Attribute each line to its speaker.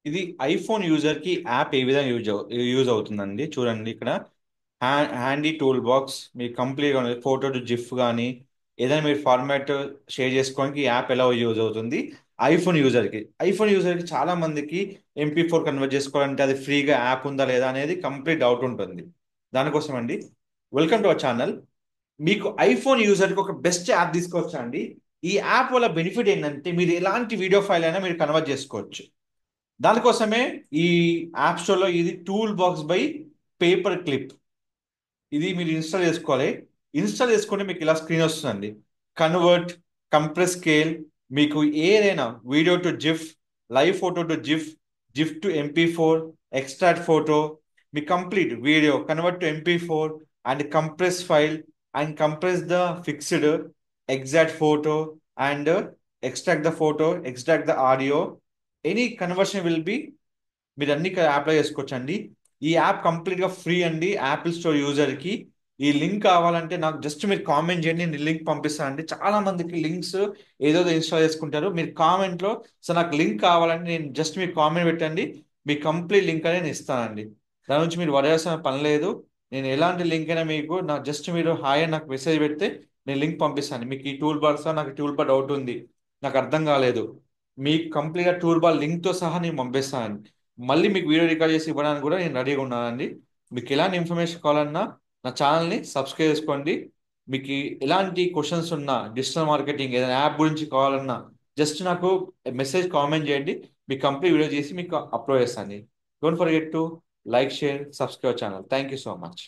Speaker 1: ఇది iPhone user కి app ఏ విధంగా యూజ్ అవుతుందండి. చూడండి ఇక్కడ హ్యాండీ టూల్ బాక్స్ మీకు కంప్లీట్ గా ఫోటో టు జిఫ్ కానీ ఏదైనా మీరు ఫార్మాట్ షేర్ చేసుకోవడానికి ఈ యాప్ ఎలా యూజ్ అవుతుంది. ఐఫోన్ యూజర్ కి చాలా మందికి MP4 కన్వర్ట్ చేసుకోవాలంటే అది ఫ్రీగా యాప్ ఉందా లేదా అనేది కంప్లీట్ డౌట్ ఉంటుంది. దానికోసం అండి, వెల్కమ్ టు అవర్ ఛానల్. మీకు ఐఫోన్ యూజర్కి ఒక బెస్ట్ యాప్ తీసుకొచ్చా అండి. ఈ యాప్ వల్ల బెనిఫిట్ ఏంటంటే మీరు ఎలాంటి వీడియో ఫైల్ అయినా మీరు కన్వర్ట్ చేసుకోవచ్చు. దానికోసమే ఈ యాప్ స్టోర్లో ఇది tool box by paper clip, ఇది మీరు ఇన్స్టాల్ చేసుకోవాలి. ఇన్స్టాల్ చేసుకుంటే మీకు ఇలా స్క్రీన్ వస్తుందండి. కన్వర్ట్, కంప్రెస్ స్కేల్, మీకు ఏదైనా video to GIF, live photo to GIF, GIF to MP4, extract photo, me complete video convert to MP4 and compress file and compress the fixed exact photo and extract the photo, extract the audio, any conversion will be మీరు అన్ని apply చేసుకోవచ్చు అండి. ఈ app complete గా free అండి Apple store user కి. ఈ link కావాలంటే నాకు జస్ట్ మీరు కామెంట్ చేయండి, నేను లింక్ పంపిస్తాను అండి. చాలా మందికి లింక్స్ ఏదో ఇన్స్టాల్ చేసుకుంటారు. మీరు కామెంట్ లో సో నాకు లింక్ కావాలంటే నేను జస్ట్ మీరు కామెంట్ పెట్టండి, మీ కంప్లీట్ లింక్ అనేది నేను ఇస్తానండి. దాని నుంచి మీరు వదిలేసిన పని లేదు. నేను ఎలాంటి లింక్ అయినా మీకు నాకు జస్ట్ మీరు హాయ్ అని నాకు మెసేజ్ పెడితే నేను లింక్ పంపిస్తాను. మీకు ఈ టూల్ బార్స్ నాకు టూల్ బార్ డౌట్ ఉంది, నాకు అర్థం కాలేదు, మీకు కంప్లీట్గా టూల్ బార్ లింక్తో సహా నేను పంపిస్తాను. మళ్ళీ మీకు వీడియో రికార్డ్ చేసి ఇవ్వడానికి కూడా నేను రెడీగా ఉన్నానండి. మీకు ఎలాంటి ఇన్ఫర్మేషన్ కావాలన్నా నా ఛానల్ని సబ్స్క్రైబ్ చేసుకోండి. మీకు ఎలాంటి క్వశ్చన్స్ ఉన్నా, డిజిటల్ మార్కెటింగ్ ఏదైనా యాప్ గురించి కావాలన్నా జస్ట్ నాకు మెసేజ్ కామెంట్ చేయండి, మీకు కంప్లీట్ వీడియో చేసి మీకు అప్లోడ్ చేస్తాను. Don't forget to like, share, subscribe channel. Thank you so much.